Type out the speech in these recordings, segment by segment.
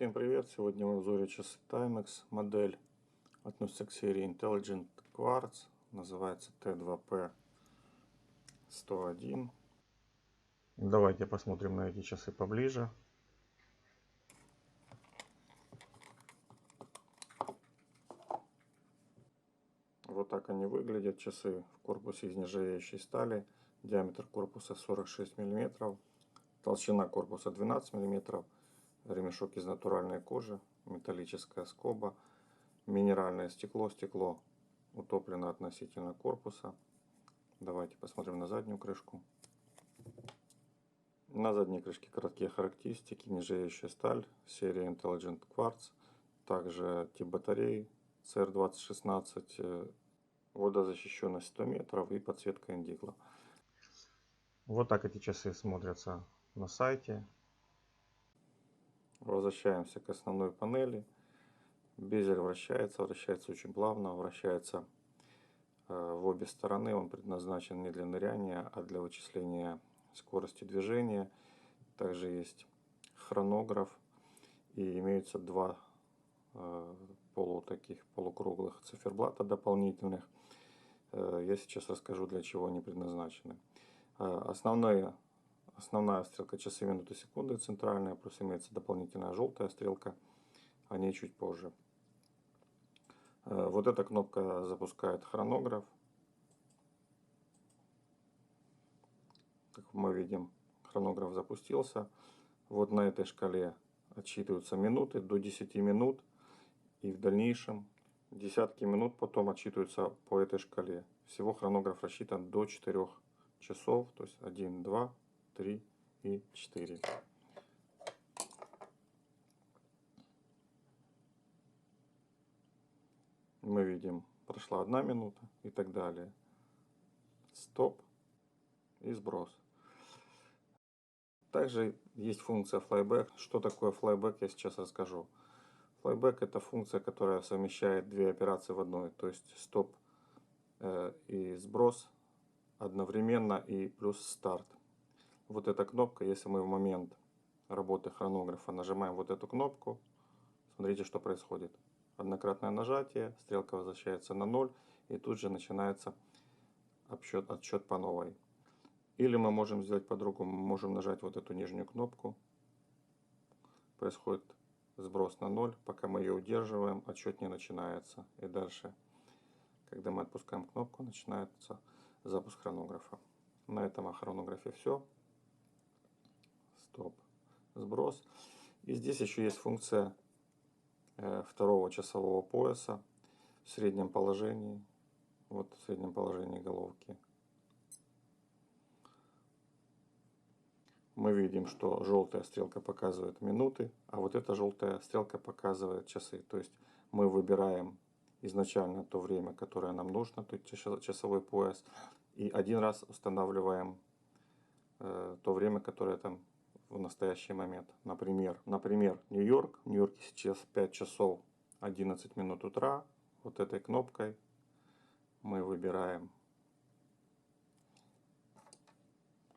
Всем привет! Сегодня в обзоре часы Timex. Модель относится к серии Intelligent Quartz. Называется T2P101. Давайте посмотрим на эти часы поближе. Вот так они выглядят. Часы в корпусе из нержавеющей стали. Диаметр корпуса 46 мм. Толщина корпуса 12 мм. Ремешок из натуральной кожи. Металлическая скоба. Минеральное стекло. Стекло утоплено относительно корпуса. Давайте посмотрим на заднюю крышку. На задней крышке краткие характеристики. Нержавеющая сталь, серия Intelligent Quartz. Также тип батареи CR2016, водозащищенность 100 метров и подсветка Indiglo. Вот так эти часы смотрятся на сайте. Возвращаемся к основной панели. Безель вращается очень плавно, вращается в обе стороны. Он предназначен не для ныряния, а для вычисления скорости движения. Также есть хронограф и имеются два полукруглых циферблата дополнительных. Я сейчас расскажу, для чего они предназначены. Основная стрелка часы, минуты, секунды центральная, плюс имеется дополнительная желтая стрелка, о ней чуть позже. Вот эта кнопка запускает хронограф. Как мы видим, хронограф запустился. Вот на этой шкале отсчитываются минуты до 10 минут. И в дальнейшем десятки минут потом отсчитываются по этой шкале. Всего хронограф рассчитан до 4 часов. То есть 1, 2, 3 и 4. Мы видим, прошла 1 минута и так далее. Стоп и сброс. Также есть функция Flyback. Что такое Flyback, я сейчас расскажу. Flyback — это функция, которая совмещает две операции в одной. То есть стоп и сброс одновременно и плюс старт. Вот эта кнопка, если мы в момент работы хронографа нажимаем вот эту кнопку, смотрите, что происходит. Однократное нажатие, стрелка возвращается на 0, и тут же начинается отсчет по новой. Или мы можем сделать по-другому, мы можем нажать вот эту нижнюю кнопку, происходит сброс на 0, пока мы ее удерживаем, отсчет не начинается. И дальше, когда мы отпускаем кнопку, начинается запуск хронографа. На этом о хронографе все. Стоп, сброс. И здесь еще есть функция второго часового пояса в среднем положении. Вот в среднем положении головки. Мы видим, что желтая стрелка показывает минуты, а вот эта желтая стрелка показывает часы. То есть мы выбираем изначально то время, которое нам нужно, то есть часовой пояс, и один раз устанавливаем то время, которое там в настоящий момент. Например, Нью-Йорк. В Нью-Йорке сейчас 5 часов 11 минут утра. Вот этой кнопкой мы выбираем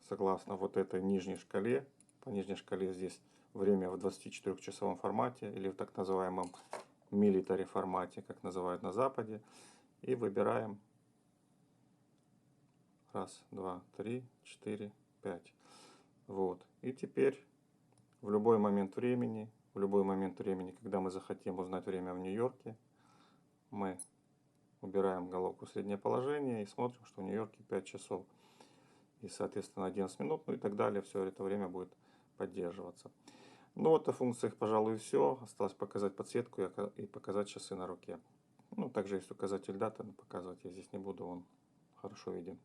согласно вот этой нижней шкале. По нижней шкале здесь время в 24-часовом формате или в так называемом military формате, как называют на Западе. И выбираем 1, 2, 3, 4, 5. Вот. И теперь в любой момент времени, когда мы захотим узнать время в Нью-Йорке, мы убираем головку в среднее положение и смотрим, что в Нью-Йорке 5 часов и, соответственно, 11 минут, ну и так далее. Все это время будет поддерживаться. Ну вот о функциях, пожалуй, все. Осталось показать подсветку и показать часы на руке. Ну, также есть указатель даты, но показывать я здесь не буду, он хорошо виден.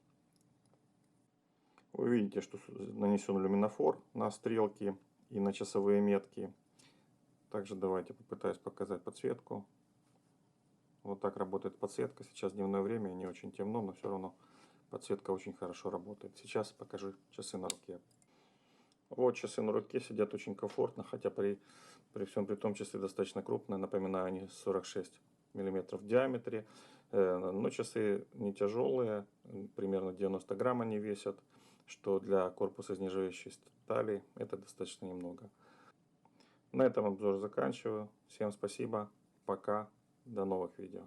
Вы видите, что нанесен люминофор на стрелки и на часовые метки. Также давайте попытаюсь показать подсветку. Вот так работает подсветка. Сейчас дневное время, не очень темно, но все равно подсветка очень хорошо работает. Сейчас покажу часы на руке. Вот часы на руке сидят очень комфортно, хотя при всем при том часы достаточно крупные. Напоминаю, они 46 мм в диаметре. Но часы не тяжелые, примерно 90 грамм они весят, что для корпуса из нержавеющей стали это достаточно немного. На этом обзор заканчиваю. Всем спасибо. Пока. До новых видео.